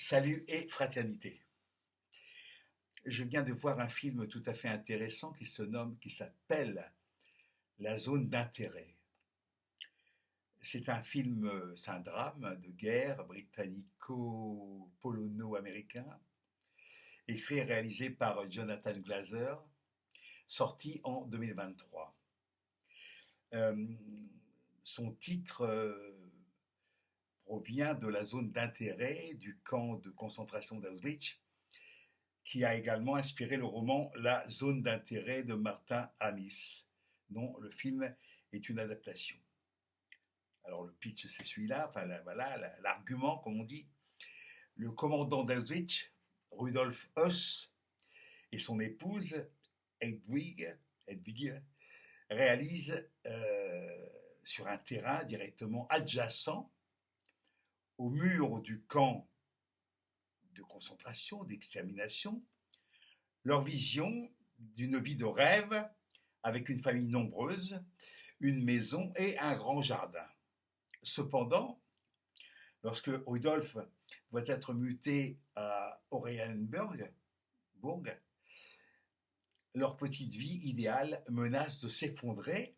Salut et fraternité. Je viens de voir un film tout à fait intéressant qui s'appelle La zone d'intérêt. C'est un film, c'est un drame de guerre britannico-polono-américain, écrit et réalisé par Jonathan Glazer, sorti en 2023. Euh, Son titre provient de la zone d'intérêt du camp de concentration d'Auschwitz, qui a également inspiré le roman La zone d'intérêt de Martin Amis, dont le film est une adaptation. Alors le pitch c'est celui-là, enfin voilà l'argument comme on dit. Le commandant d'Auschwitz, Rudolf Höss, et son épouse Hedwig réalisent sur un terrain directement adjacent au mur du camp de concentration, d'extermination, leur vision d'une vie de rêve avec une famille nombreuse, une maison et un grand jardin. Cependant, lorsque Rudolf doit être muté à Oranienburg, leur petite vie idéale menace de s'effondrer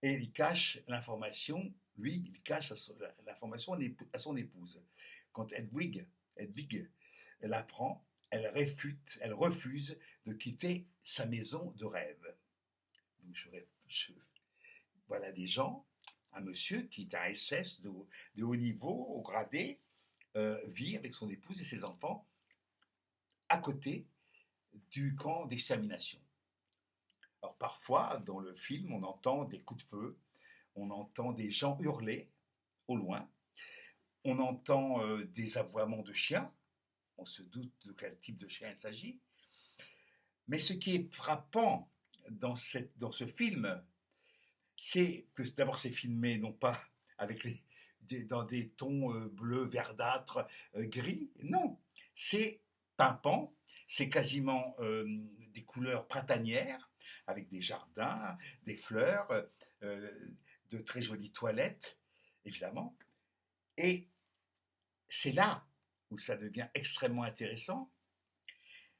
et il cache l'information, il cache l'information à son épouse. Quand Hedwig l'apprend, elle refuse de quitter sa maison de rêve. Donc voilà des gens, un monsieur qui est un SS de haut niveau, au gradé, vit avec son épouse et ses enfants à côté du camp d'extermination. Alors parfois, dans le film, on entend des coups de feu, on entend des gens hurler au loin, on entend des aboiements de chiens, on se doute de quel type de chien il s'agit. Mais ce qui est frappant dans ce film, c'est que d'abord c'est filmé non pas avec dans des tons bleus, verdâtres, gris, non, c'est pimpant, c'est quasiment des couleurs printanières, avec des jardins, des fleurs, de très jolies toilettes, évidemment. Et c'est là où ça devient extrêmement intéressant,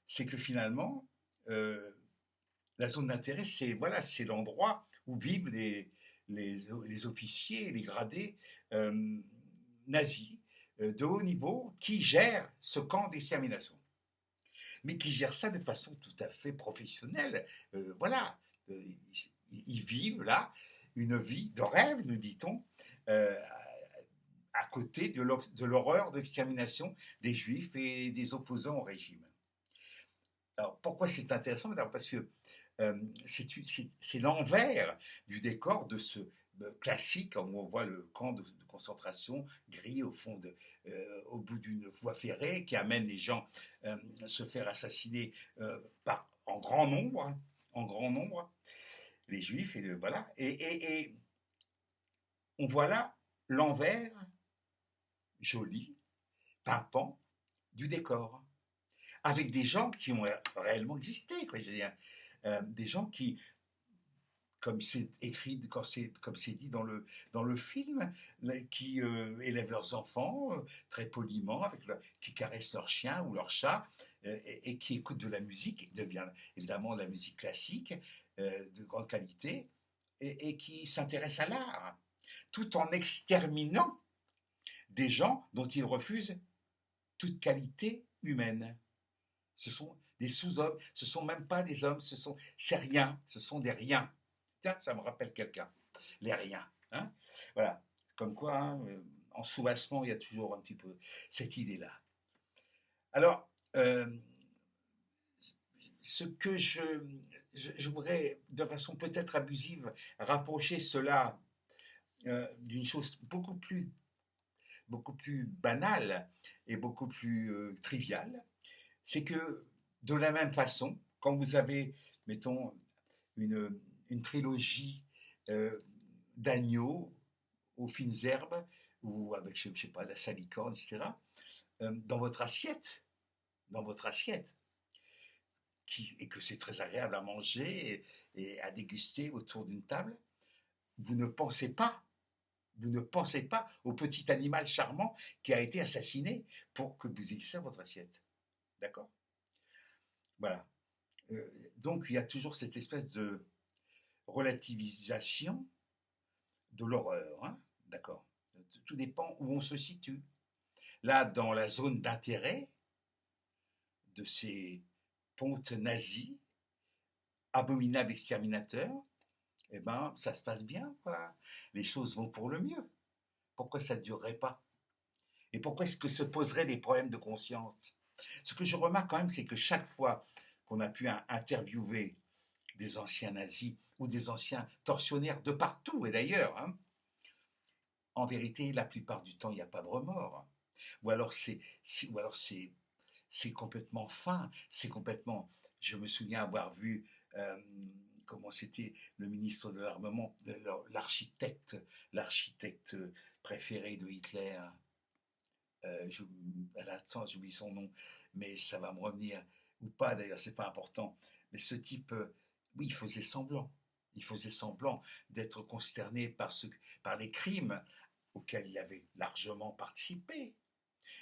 c'est que finalement, la zone d'intérêt, c'est voilà, c'est l'endroit où vivent les officiers, les gradés nazis de haut niveau qui gèrent ce camp d'extermination. Mais qui gèrent ça de façon tout à fait professionnelle. Voilà, ils vivent là une vie de rêve, nous dit-on, à côté de l'horreur d'extermination des juifs et des opposants au régime. Alors pourquoi c'est intéressant? Parce que c'est l'envers du décor de ce classique, où on voit le camp de concentration gris au bout d'une voie ferrée qui amène les gens se faire assassiner en grand nombre, les juifs, et voilà. Et on voit là l'envers joli, pimpant du décor, avec des gens qui ont réellement existé, quoi, je veux dire. Des gens qui, comme c'est écrit, comme c'est dit dans le film, qui élèvent leurs enfants très poliment, qui caressent leur chien ou leur chat, et qui écoutent de la musique, bien évidemment de la musique classique, de grande qualité, et qui s'intéressent à l'art, tout en exterminant des gens dont ils refusent toute qualité humaine. Ce sont des sous-hommes, ce sont même pas des hommes, c'est rien, ce sont des riens. Tiens, ça me rappelle quelqu'un, les riens. Hein, voilà, comme quoi, hein, en soubassement, il y a toujours un petit peu cette idée-là. Alors, ce que je voudrais, de façon peut-être abusive, rapprocher cela d'une chose beaucoup plus banale et beaucoup plus triviale, c'est que de la même façon, quand vous avez, mettons, une trilogie d'agneaux aux fines herbes, ou avec, je ne sais pas, la salicorne, etc., dans votre assiette, et que c'est très agréable à manger et à déguster autour d'une table, vous ne pensez pas Vous ne pensez pas au petit animal charmant qui a été assassiné pour que vous ayez ça à votre assiette. D'accord? Voilà. Donc, il y a toujours cette espèce de relativisation de l'horreur. Hein. D'accord? Tout dépend où on se situe. Là, dans la zone d'intérêt de ces pontes nazis, abominables exterminateurs, eh ben, ça se passe bien, quoi. Les choses vont pour le mieux. Pourquoi ça ne durerait pas? Et pourquoi est-ce que se poseraient des problèmes de conscience? Ce que je remarque quand même, c'est que chaque fois qu'on a pu interviewer des anciens nazis ou des anciens tortionnaires de partout et d'ailleurs, hein, en vérité, la plupart du temps, il n'y a pas de remords. Ou alors c'est complètement fin, c'est complètement. Je me souviens avoir vu comment c'était le ministre de l'armement, l'architecte préféré de Hitler. À l'instant, j'oublie son nom, mais ça va me revenir, ou pas d'ailleurs, c'est pas important. Mais ce type, oui, il faisait semblant. Il faisait semblant d'être consterné par les crimes auxquels il avait largement participé.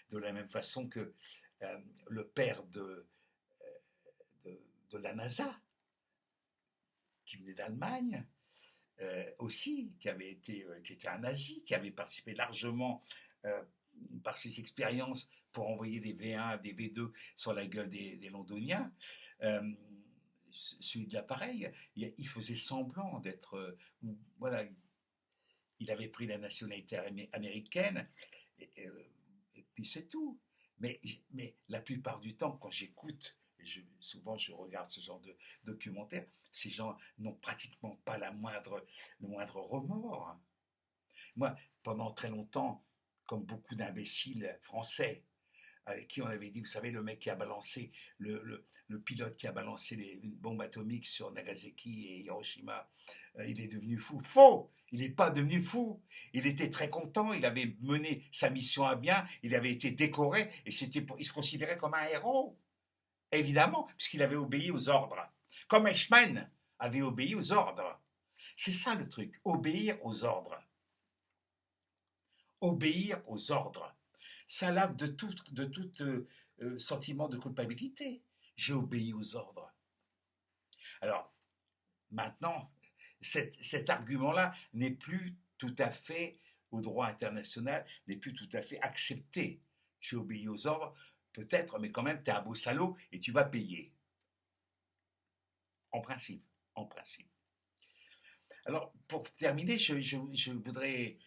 De la même façon que le père de, de la NASA, qui venait d'Allemagne, aussi, qui était un nazi, qui avait participé largement euh, par ses expériences pour envoyer des V1, des V2 sur la gueule des Londoniens. Euh, Celui de l'appareil, il faisait semblant d'être, voilà, il avait pris la nationalité américaine, et, et puis c'est tout. Mais la plupart du temps, quand j'écoute, souvent je regarde ce genre de documentaire, ces gens n'ont pratiquement pas le moindre remords. Moi, pendant très longtemps, comme beaucoup d'imbéciles français, avec qui on avait dit, vous savez, le mec qui a balancé, le pilote qui a balancé les bombes atomiques sur Nagasaki et Hiroshima, il est devenu fou. Faux! Il n'est pas devenu fou. Il était très content, il avait mené sa mission à bien, il avait été décoré et il se considérait comme un héros. Évidemment, puisqu'il avait obéi aux ordres. Comme Eichmann avait obéi aux ordres. C'est ça le truc, obéir aux ordres. Obéir aux ordres. Ça lave de tout sentiment de culpabilité. J'ai obéi aux ordres. Alors, maintenant, cet argument-là n'est plus tout à fait, au droit international, n'est plus tout à fait accepté. J'ai obéi aux ordres, peut-être, mais quand même, tu es un beau salaud et tu vas payer. En principe. En principe. Alors, pour terminer, je voudrais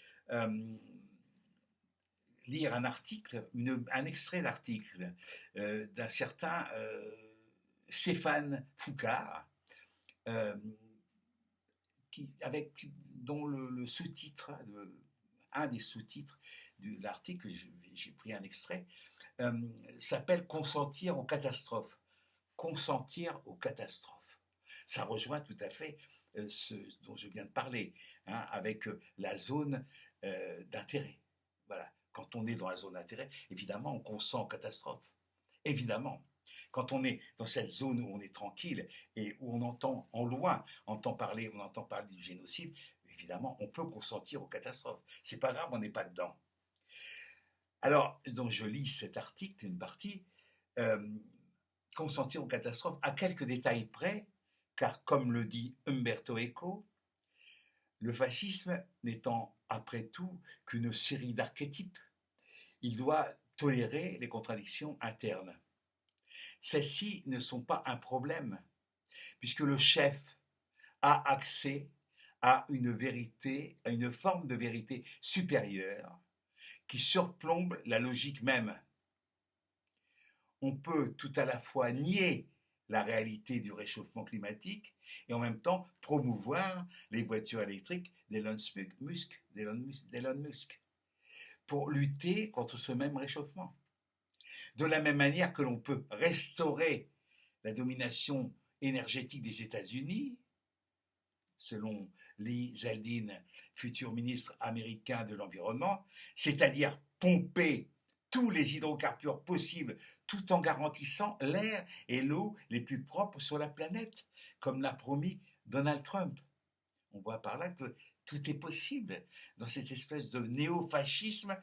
lire un article, un extrait d'article d'un certain Stéphane Foucard, euh, dont le sous-titre, un des sous-titres de l'article, j'ai pris un extrait, s'appelle Consentir aux catastrophes. Consentir aux catastrophes. Ça rejoint tout à fait ce dont je viens de parler, hein, avec la zone d'intérêt. Voilà. Quand on est dans la zone d'intérêt, évidemment, on consent aux catastrophes. Évidemment. Quand on est dans cette zone où on est tranquille et où on entend en loin, on entend parler du génocide, évidemment, on peut consentir aux catastrophes. C'est pas grave, on n'est pas dedans. Alors, donc je lis cet article, une partie, euh, consentir aux catastrophes à quelques détails près, car comme le dit Umberto Eco, le fascisme n'étant après tout qu'une série d'archétypes, il doit tolérer les contradictions internes. Celles-ci ne sont pas un problème, puisque le chef a accès à une vérité, à une forme de vérité supérieure qui surplombe la logique même. On peut tout à la fois nier la réalité du réchauffement climatique et en même temps promouvoir les voitures électriques d'Elon Musk pour lutter contre ce même réchauffement. De la même manière que l'on peut restaurer la domination énergétique des États-Unis, selon Lee Zeldin, futur ministre américain de l'Environnement, c'est-à-dire pomper tous les hydrocarbures possibles tout en garantissant l'air et l'eau les plus propres sur la planète, comme l'a promis Donald Trump. On voit par là que tout est possible dans cette espèce de néo-fascisme,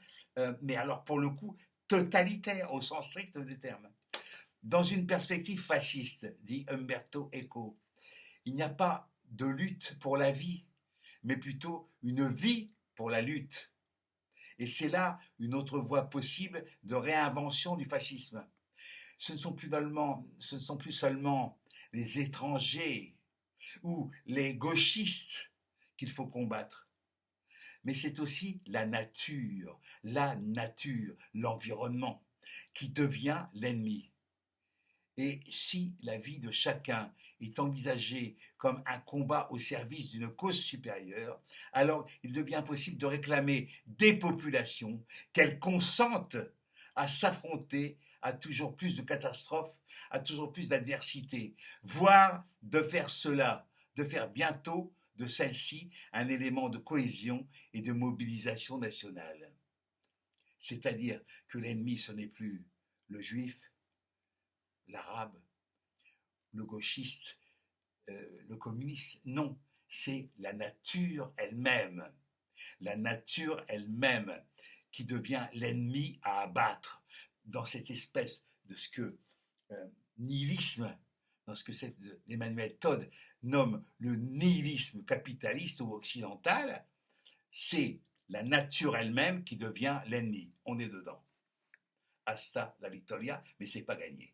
mais alors pour le coup totalitaire au sens strict des termes. Dans une perspective fasciste, dit Umberto Eco, il n'y a pas de lutte pour la vie, mais plutôt une vie pour la lutte. Et c'est là une autre voie possible de réinvention du fascisme. Ce ne sont plus seulement les étrangers ou les gauchistes qu'il faut combattre, mais c'est aussi la nature, l'environnement, qui devient l'ennemi. Et si la vie de chacun est envisagée comme un combat au service d'une cause supérieure, alors il devient possible de réclamer des populations qu'elles consentent à s'affronter à toujours plus de catastrophes, à toujours plus d'adversités, voire de faire cela, de faire bientôt de celle-ci un élément de cohésion et de mobilisation nationale. C'est-à-dire que l'ennemi, ce n'est plus le juif, l'arabe, le gauchiste, le communiste. Non, c'est la nature elle-même. La nature elle-même qui devient l'ennemi à abattre dans cette espèce de ce que nihilisme, dans ce que Emmanuel Todd nomme le nihilisme capitaliste ou occidental, c'est la nature elle-même qui devient l'ennemi. On est dedans. Hasta la victoria, mais c'est pas gagné.